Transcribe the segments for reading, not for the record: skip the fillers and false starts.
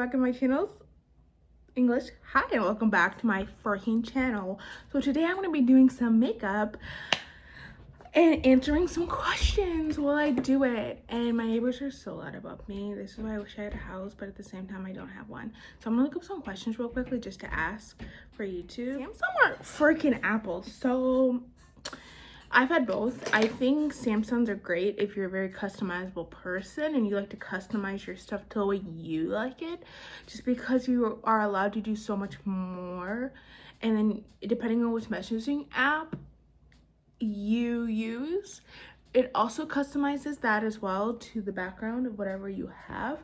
back to my channel's English. Hi, and welcome back to my freaking channel. So today I'm going to be doing some makeup and answering some questions while I do it. And my neighbors are so loud about me. This is why I wish I had a house, but at the same time I don't have one. So I'm gonna look up some questions real quickly just to ask for YouTube. Samsung or freaking Apple? So I've had both. I think Samsungs are great if you're a very customizable person and you like to customize your stuff to the way you like it, just because you are allowed to do so much more. And then depending on which messaging app you use, it also customizes that as well to the background of whatever you have.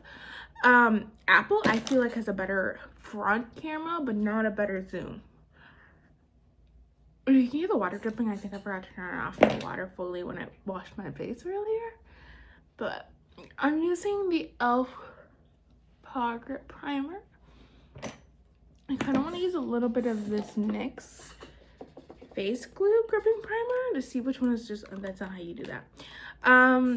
Apple, I feel like, has a better front camera, but not a better zoom. You can hear the water dripping. I think I forgot to turn off the water fully when I washed my face earlier. But I'm using the e.l.f. Paw Grip Primer. I kind of want to use a little bit of this NYX face glue gripping primer to see which one is just, that's not how you do that.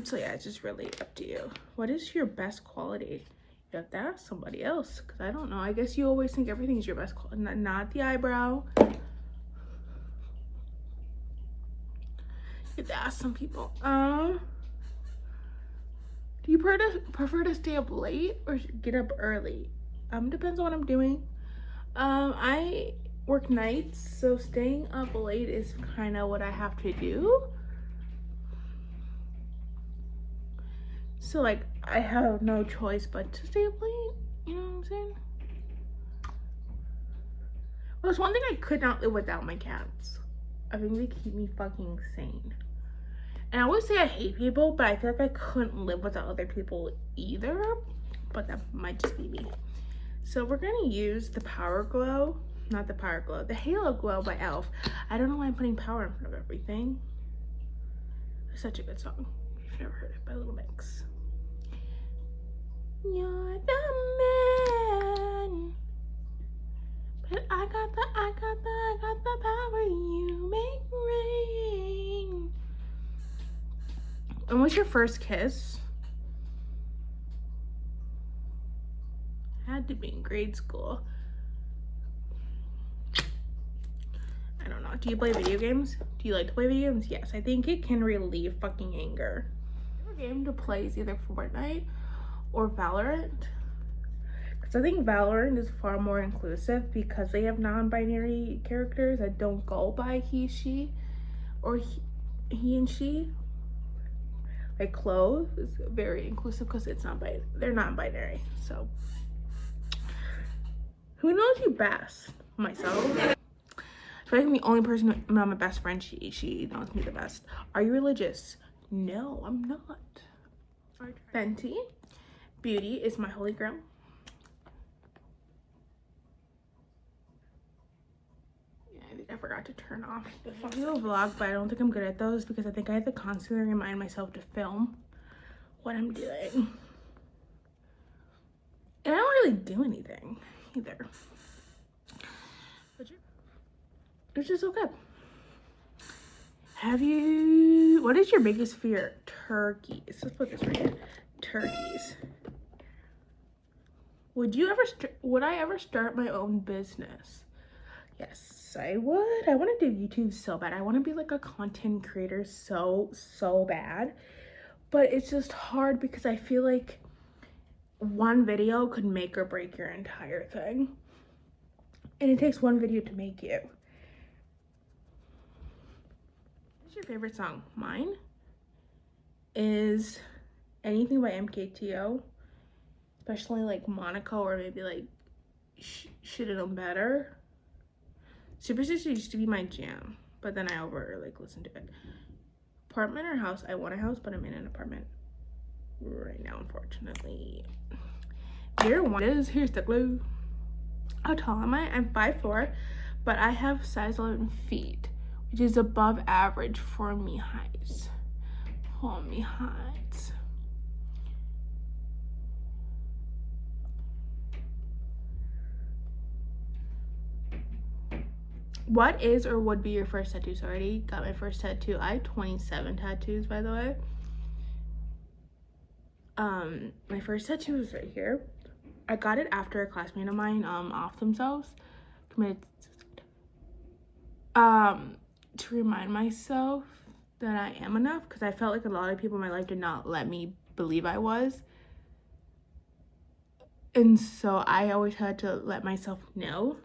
So yeah, it's just really up to you. What is your best quality? You have to ask somebody else, because I don't know. I guess you always think everything is your best quality, not the eyebrow. You have to ask some people. Do you prefer to stay up late or get up early? Depends on what I'm doing. I work nights, so staying up late is kind of what I have to do. So like, I have no choice but to stay up late, you know what I'm saying? Well, there's one thing I could not live without: my cats. I think they keep me fucking sane. And I always say I hate people, but I feel like I couldn't live without other people either, but that might just be me. So we're gonna use the Power Glow, not the Power Glow, the Halo Glow by e.l.f. I don't know why I'm putting power in front of everything. It's such a good song. If you've never heard it, by Little Mix. You're the man, but I got the power. You make rain. And what's your first kiss? Had to be in grade school. I don't know. Do you play video games? Do you like to play video games? Yes, I think it can relieve fucking anger. Your game to play is either Fortnite or Valorant. Because I think Valorant is far more inclusive because they have non-binary characters that don't go by he, she, or he and she. Like Clove is very inclusive because it's not they're non-binary. So who knows you best? Myself. I feel like I'm the only person who, not my best friend, she knows me the best. Are you religious? No, I'm not. Fenty Beauty is my holy grail. Yeah, I think I forgot to turn off the video vlog, but I don't think I'm good at those because I think I have to constantly remind myself to film what I'm doing. And I don't really do anything either. It's just so good. What is your biggest fear? Turkeys. Let's put this right here. Turkeys. Would I ever start my own business? Yes, I would. I want to do YouTube so bad. I want to be like a content creator so bad. But it's just hard because I feel like one video could make or break your entire thing. And it takes one video to make you. What's your favorite song? Mine is anything by MKTO, especially like Monaco, or maybe like Should've Known Better. Superstition used to be my jam, but then I listened to it. Apartment or house? I want a house, but I'm in an apartment right now, unfortunately. Here's the glue. How tall am I? I'm 5'4", but I have size 11 feet, which is above average for me heights. For me heights. What is or would be your first tattoo? So I already got my first tattoo. I have 27 tattoos, by the way. My first tattoo is right here. I got it after a classmate of mine off themselves, committed to remind myself that I am enough, because I felt like a lot of people in my life did not let me believe I was. And so I always had to let myself know.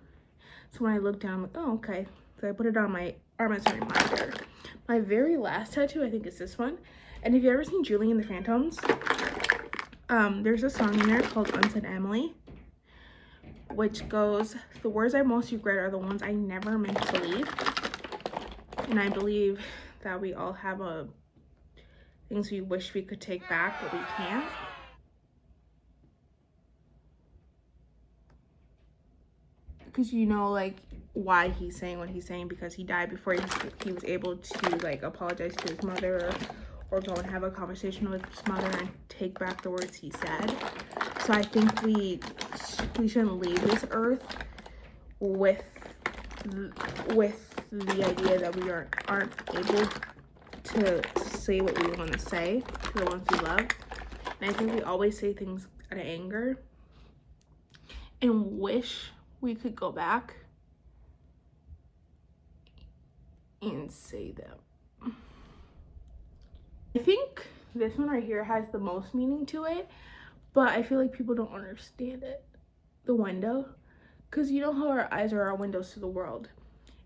So when I looked down, I'm like, oh, okay. So I put it on my arm as a reminder. My very last tattoo, I think, is this one. And if you've ever seen Julie and the Phantoms, there's a song in there called Unsaid Emily, which goes, the words I most regret are the ones I never meant to believe. And I believe that we all have things we wish we could take back, but we can't. Because you know, like, why he's saying what he's saying, because he died before he was able to, like, apologize to his mother or go and have a conversation with his mother and take back the words he said. So I think we shouldn't leave this earth with the idea that we aren't able to say what we want to say to the ones we love. And I think we always say things out of anger and wish we could go back and say them. I think this one right here has the most meaning to it, but I feel like people don't understand it. The window, because you know how our eyes are our windows to the world,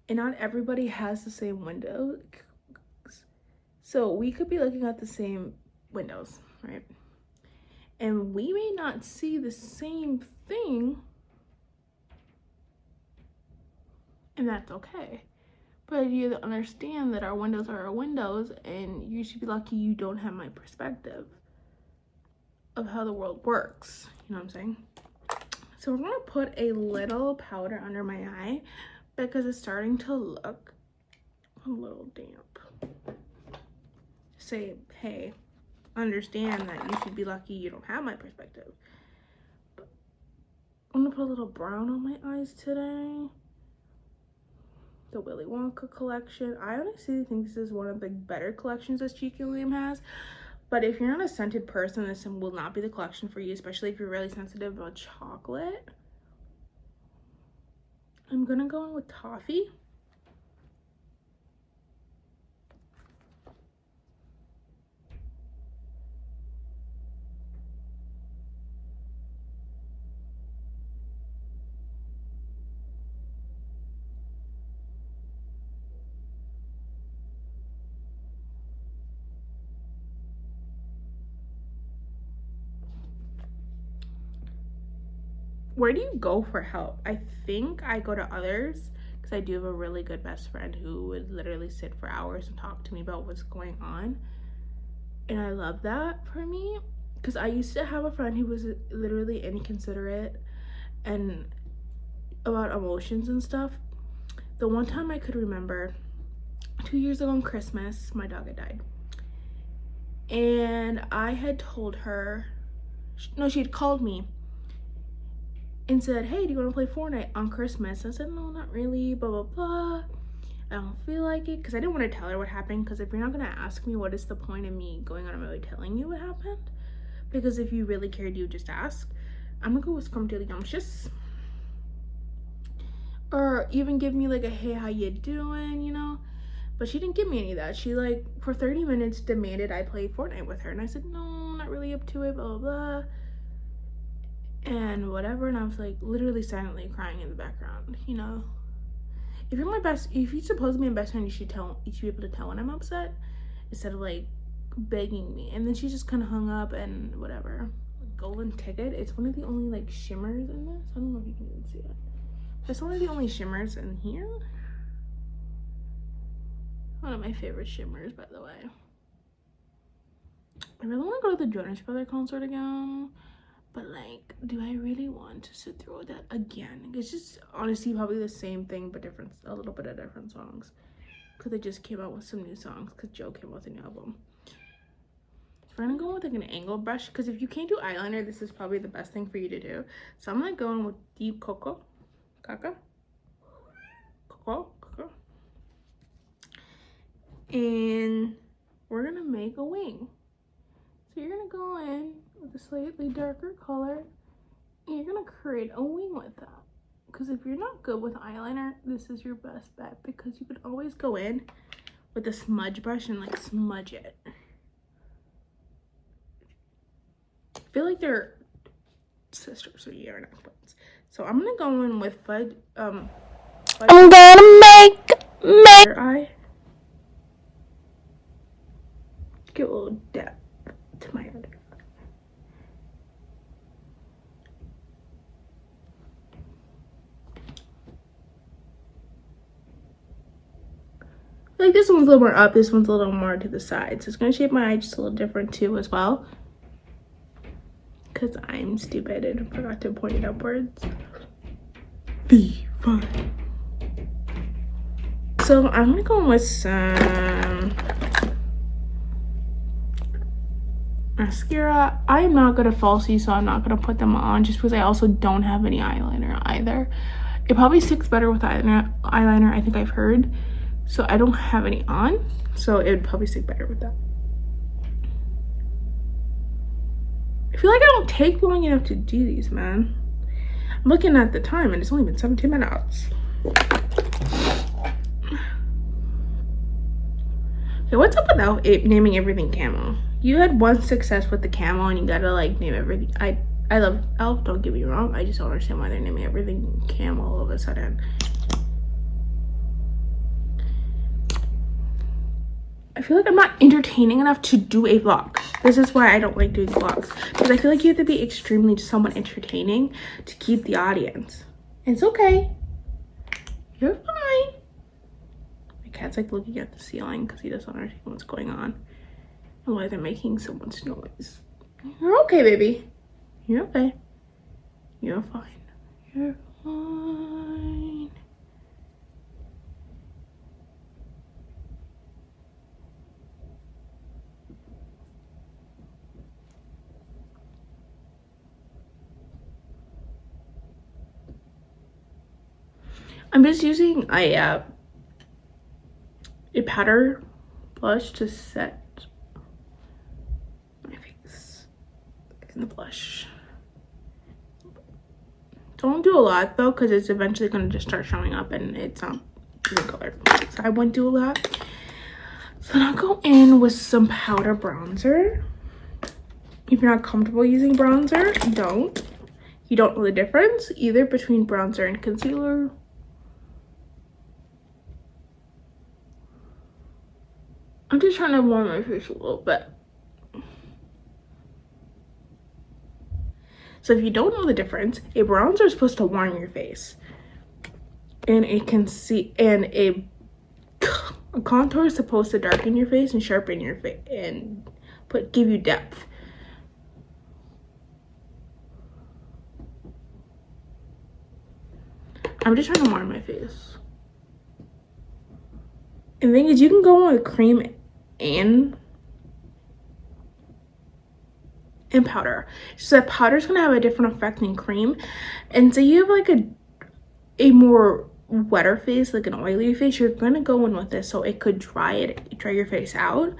and not everybody has the same window. So we could be looking at the same windows, right? And we may not see the same thing, and that's okay. But you understand that our windows are our windows, and you should be lucky you don't have my perspective of how the world works. You know what I'm saying? So we're gonna put a little powder under my eye because it's starting to look a little damp. Say, hey, understand that you should be lucky you don't have my perspective. But I'm gonna put a little brown on my eyes today. The Willy Wonka collection. I honestly think this is one of the better collections that GRWM has. But if you're not a scented person, this will not be the collection for you, especially if you're really sensitive about chocolate. I'm gonna go in with toffee. Where do you go for help? I think I go to others, because I do have a really good best friend who would literally sit for hours and talk to me about what's going on. And I love that for me, because I used to have a friend who was literally inconsiderate and about emotions and stuff. The one time I could remember, 2 years ago on Christmas, my dog had died. And I had told her, no, she had called me and said, hey, do you want to play Fortnite on Christmas? I said, no, not really, blah, blah, blah. I don't feel like it, because I didn't want to tell her what happened, because if you're not going to ask me, what is the point of me going on my way telling you what happened? Because if you really cared, you just ask. I'm going to go with scrumptious. Or even give me like a, hey, how you doing, you know? But she didn't give me any of that. She, like, for 30 minutes demanded I play Fortnite with her. And I said, no, not really up to it, blah, blah, blah. And whatever. And I was, like, literally silently crying in the background, you know? If you're supposed to be my best friend, you should be able to tell when I'm upset instead of, like, begging me. And then she just kind of hung up and whatever. Golden Ticket. It's one of the only, like, shimmers in this. I don't know if you can even see it. It's one of the only shimmers in here. One of my favorite shimmers, by the way. I really want to go to the Jonas Brothers concert again, but like, do I really want to sit through that again? It's just honestly probably the same thing, but different, a little bit of different songs, because they just came out with some new songs, because Joe came out with a new album. So we're gonna go with like an angle brush, because if you can't do eyeliner, this is probably the best thing for you to do. So I'm gonna go in with deep cocoa. And we're gonna make a wing. So you're gonna go in with a slightly darker color you're gonna create a wing with that. Because if you're not good with eyeliner, this is your best bet, because you could always go in with a smudge brush and like smudge it. I feel like they're sisters, so you're not twins. So I'm gonna go in with fudge. I'm gonna make eye. Give a little depth to my under. Like this one's a little more up, this one's a little more to the side. So it's gonna shape my eye just a little different too as well. Because I'm stupid and forgot to point it upwards. Be fun. So I'm gonna go in with some mascara. I am not good at falsies, so I'm not gonna put them on just because I also don't have any eyeliner either. It probably sticks better with eyeliner, I think I've heard. So I don't have any on, so it would probably stick better with that. I feel like I don't take long enough to do these, man. I'm looking at the time and it's only been 17 minutes. Okay, what's up with naming everything camo? You had one success with the camo and you gotta like name everything. I love e.l.f., don't get me wrong. I just don't understand why they're naming everything camo all of a sudden. I feel like I'm not entertaining enough to do a vlog. This is why I don't like doing vlogs. Because I feel like you have to be extremely somewhat entertaining to keep the audience. And it's okay. You're fine. My cat's like looking at the ceiling because he doesn't understand what's going on. And why they're making so much noise. You're okay, baby. You're okay. You're fine. You're fine. I'm just using a powder blush to set my face in the blush. Don't do a lot though, because it's eventually going to just start showing up and it's not the color. So I wouldn't do a lot. So then I'll go in with some powder bronzer. If you're not comfortable using bronzer, don't. You don't know the difference either between bronzer and concealer. I'm just trying to warm my face a little bit. So if you don't know the difference, a bronzer is supposed to warm your face. And a contour is supposed to darken your face and sharpen your face and give you depth. I'm just trying to warm my face. And the thing is, you can go with cream and powder. So that powder is gonna have a different effect than cream. And so you have like a more wetter face, like an oily face, you're gonna go in with this so it could dry your face out.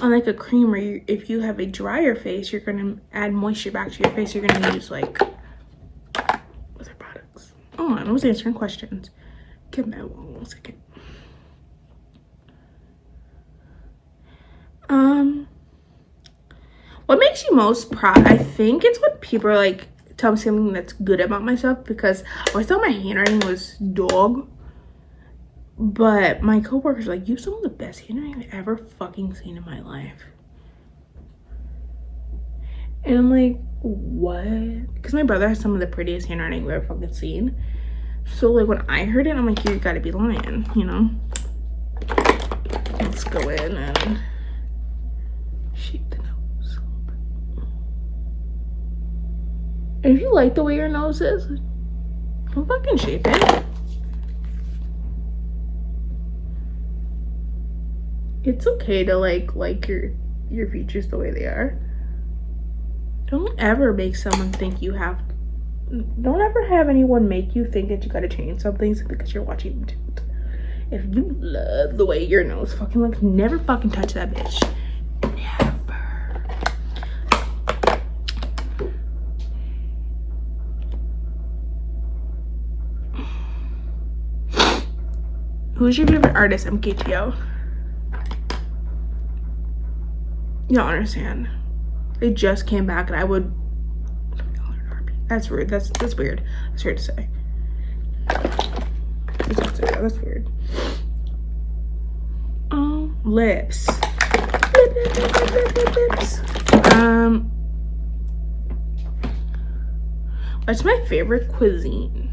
Unlike a cream where if you have a drier face, you're gonna add moisture back to your face. You're gonna use like other products. Oh, I was answering questions. Give me 1 second. What makes you most proud? I think it's when people are like tell me something that's good about myself, because I always thought my handwriting was dog, but my coworkers are like, you have some of the best handwriting I've ever fucking seen in my life. And I'm like, what? Because my brother has some of the prettiest handwriting I've ever fucking seen. So like when I heard it, I'm like, you gotta be lying, you know? Let's go in and shape the nose. And if you like the way your nose is, don't fucking shape it. It's okay to like your features the way they are. Don't ever make someone think you have. Don't ever have anyone make you think that you gotta change something because you're watching YouTube. If you love the way your nose fucking looks, never fucking touch that bitch. Never. Who's your favorite artist? MKTO. You don't understand. They just came back and I would. That's rude. That's weird. That's weird to say. That's weird. Lips. Lips. What's my favorite cuisine?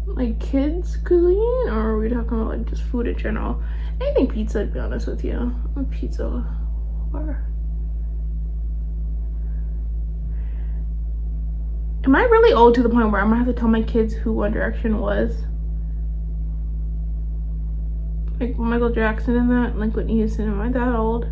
Like kids cuisine, or are we talking about like just food in general? Anything pizza, to be honest with you. I'm a pizza whore. Am I really old to the point where I'm gonna have to tell my kids who One Direction was? Like Michael Jackson and that, like Whitney Houston, am I that old?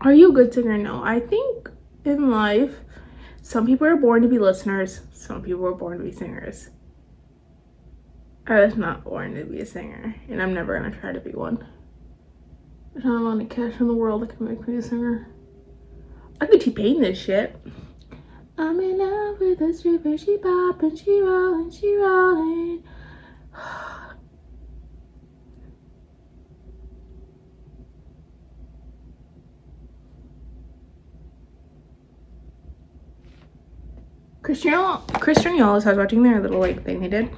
Are you a good singer? No. I think in life, some people are born to be listeners, some people are born to be singers. I was not born to be a singer, and I'm never gonna try to be one. There's not a lot of cash in the world that can make me a singer. I could T-Pain this shit. I'm in love with a stripper, she poppin', she rollin', she rollin'. Christian Yellows, I was watching their little like thing they did,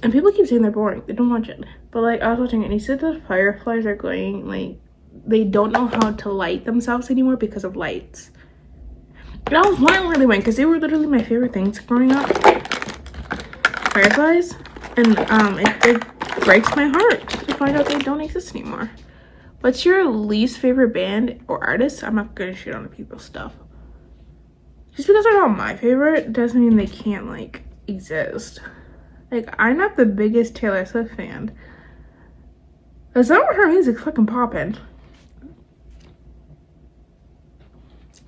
and people keep saying they're boring. They don't watch it, but like I was watching it, and he said the fireflies are going like they don't know how to light themselves anymore because of lights. And I was wondering where they went because they were literally my favorite things growing up. Fireflies, and it breaks my heart to find out they don't exist anymore. What's your least favorite band or artist? I'm not gonna shit on the people's stuff. Just because they're not my favorite doesn't mean they can't like exist. Like I'm not the biggest Taylor Swift fan. Cause some of her music's fucking poppin'.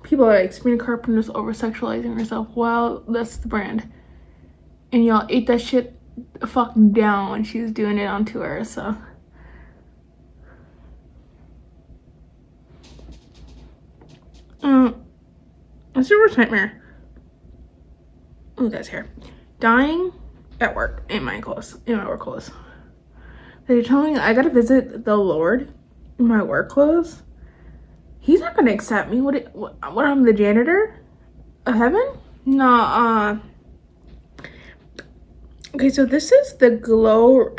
People are like Sabrina Carpenter's over sexualizing herself. Well, that's the brand. And y'all ate that shit fucking down when she was doing it on tour, so. What's your worst nightmare? Oh, that's hair. Dying at work in my work clothes. They're telling me I gotta visit the Lord in my work clothes. He's not gonna accept me. What I'm the janitor of heaven? No, okay, so this is the Glow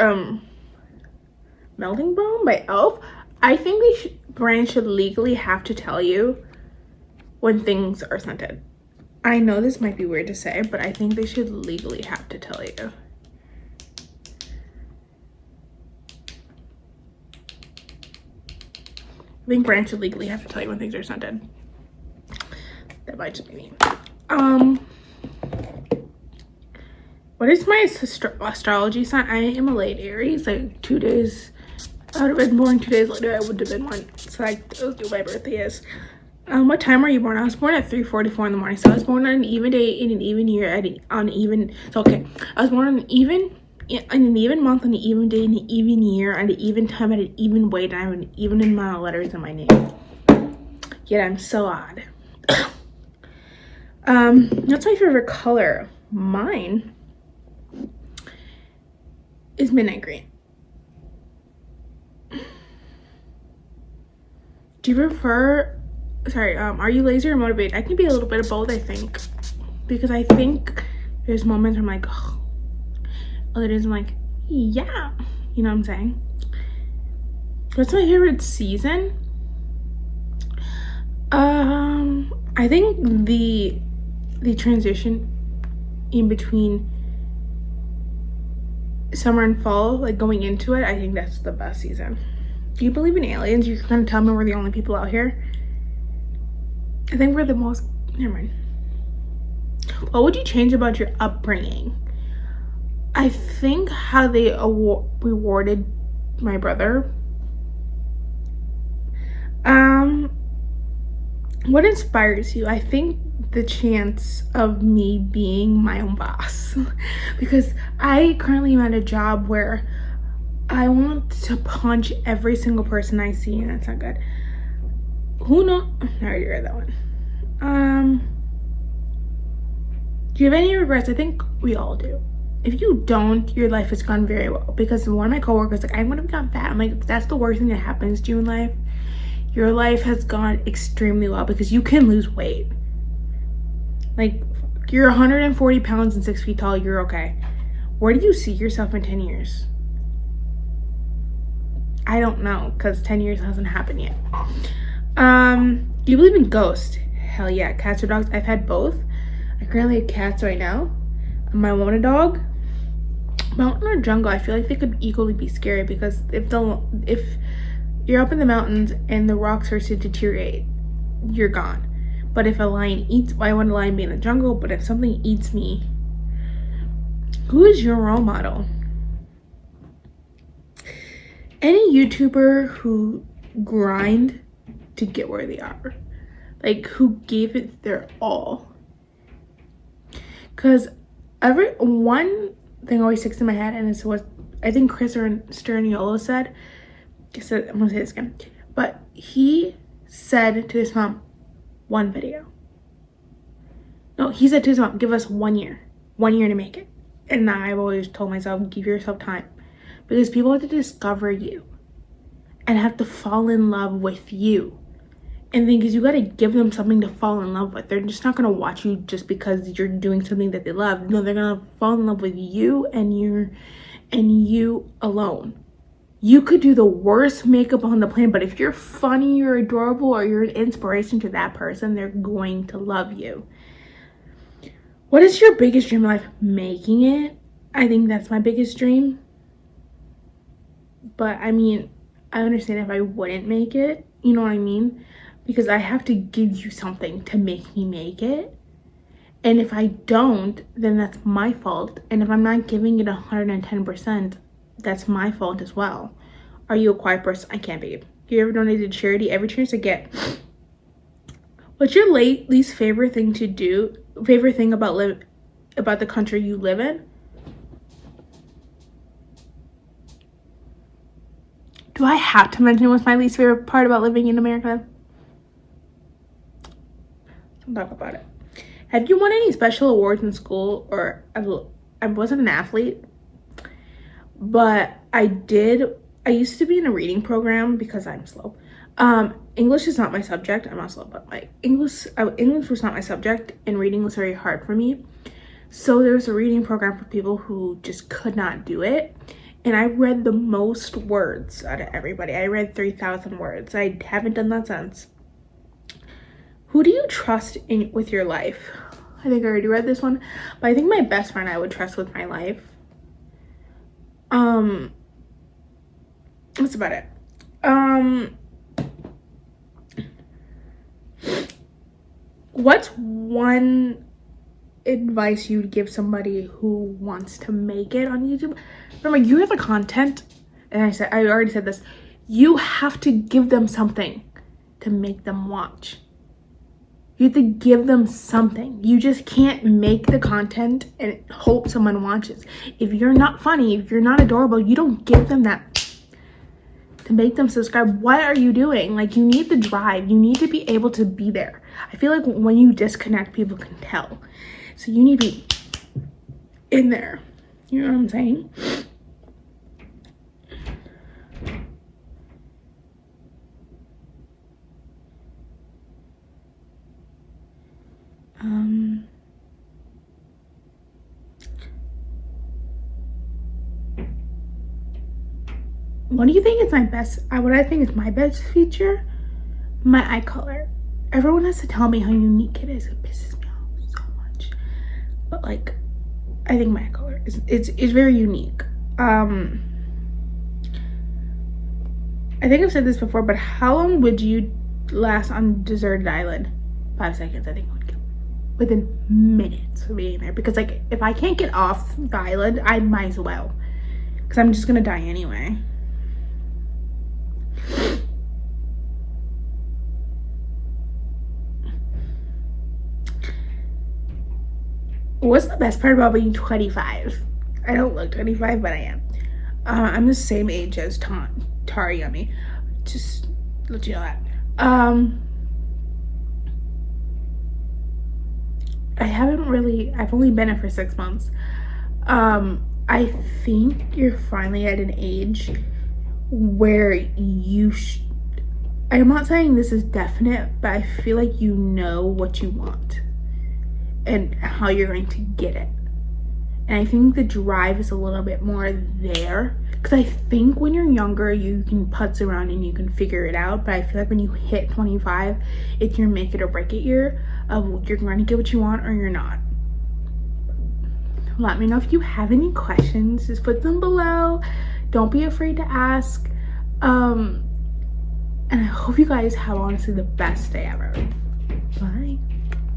Melting Balm by e.l.f. I think brands should legally have to tell you when things are scented. I know this might be weird to say, but I think they should legally have to tell you. I think brands should legally have to tell you when things are scented. That might just be me. What is my astrology sign? I am a late Aries. Like 2 days, I would have been born 2 days later. I would have been one. So like, that was my birthday is. What time were you born? I was born at 3:44 in the morning. So I was born on an even day in an even year on even. So okay, I was born on an even month, on an even day, in an even year, at an even time, at an even weight, and I have an even amount of letters in my name. Yet I'm so odd. That's my favorite color. Mine is midnight green. Do you prefer? Sorry, are you lazy or motivated? I can be a little bit of both, I think, because I think there's moments where I'm like, oh, other days I'm like, yeah, you know what I'm saying? What's my favorite season? I think the transition in between summer and fall, like going into it, I think that's the best season. Do you believe in aliens? You're gonna tell me we're the only people out here? I think we're the most. Never mind. What would you change about your upbringing? I think how they rewarded my brother. What inspires you? I think the chance of me being my own boss, because I currently am at a job where I want to punch every single person I see, and that's not good. Who knows? I already read that one. Do you have any regrets? I think we all do. If you don't, your life has gone very well. Because one of my coworkers like, I'm gonna become fat. I'm like, that's the worst thing that happens to you in life. Your life has gone extremely well because you can lose weight. Like, you're 140 pounds and 6 feet tall, you're okay. Where do you see yourself in 10 years? I don't know, because 10 years hasn't happened yet. Do you believe in ghosts? Hell yeah. Cats or dogs? I've had both. I currently have cats right now. I want a dog. Mountain or jungle, I feel like they could equally be scary because if you're up in the mountains and the rock starts to deteriorate, you're gone. But if a lion eats, I want a lion be in the jungle, but if something eats me, who is your role model? Any YouTuber who grind to get where they are, like who gave it their all. Because one thing always sticks in my head, and it's what I think Chris Sterniolo said. I'm gonna say this again, but he said to his mom, one video. No, he said to his mom, give us 1 year to make it. And I've always told myself, give yourself time, because people have to discover you and have to fall in love with you. And the thing is, you got to give them something to fall in love with. They're just not going to watch you just because you're doing something that they love. No, they're going to fall in love with you and you alone. You could do the worst makeup on the planet, but if you're funny, you're adorable, or you're an inspiration to that person, they're going to love you. What is your biggest dream in life? Making it. I think that's my biggest dream. But I mean, I understand if I wouldn't make it. You know what I mean? Because I have to give you something to make me make it. And if I don't, then that's my fault. And if I'm not giving it 110%, that's my fault as well. Are you a quiet person? I can't be. You ever donated to charity? Every chance I get. What's your least favorite thing to do? Favorite thing about the country you live in? Do I have to mention what's my least favorite part about living in America? I'll talk about it. Have you won any special awards in school? Or I wasn't an athlete, but I used to be in a reading program because I'm slow. English is not my subject. I'm not slow, but my English was not my subject, and reading was very hard for me. So there was a reading program for people who just could not do it. And I read the most words out of everybody. I read 3,000 words. I haven't done that since. Who do you trust with your life? I think I already read this one, but I think my best friend I would trust with my life. That's about it. What's one advice you'd give somebody who wants to make it on YouTube? Remember, you have the content, and I already said this. You have to give them something to make them watch. You have to give them something. You just can't make the content and hope someone watches. If you're not funny, if you're not adorable, you don't give them that to make them subscribe. What are you doing? Like, you need the drive. You need to be able to be there. I feel like when you disconnect, people can tell. So you need to be in there. You know what I'm saying? What do you think is my best? What I think is my best feature? My eye color. Everyone has to tell me how unique it is. It pisses me off so much. But like, I think my eye color is very unique. I think I've said this before, but how long would you last on a deserted island? 5 seconds, I think I would kill. Within minutes of being there. Because like, if I can't get off the island, I might as well. Because I'm just gonna die anyway. What's the best part about being 25? I don't look 25, but I am. I'm the same age as Tara Yummy. Just let you know that. I've only been it for 6 months. I think you're finally at an age where I'm not saying this is definite, but I feel like you know what you want and how you're going to get it. And I think the drive is a little bit more there. Because I think when you're younger, you can putz around and you can figure it out. But I feel like when you hit 25, it's your make it or break it year of you're going to get what you want or you're not. Let me know if you have any questions. Just put them below. Don't be afraid to ask. And I hope you guys have honestly the best day ever. Bye.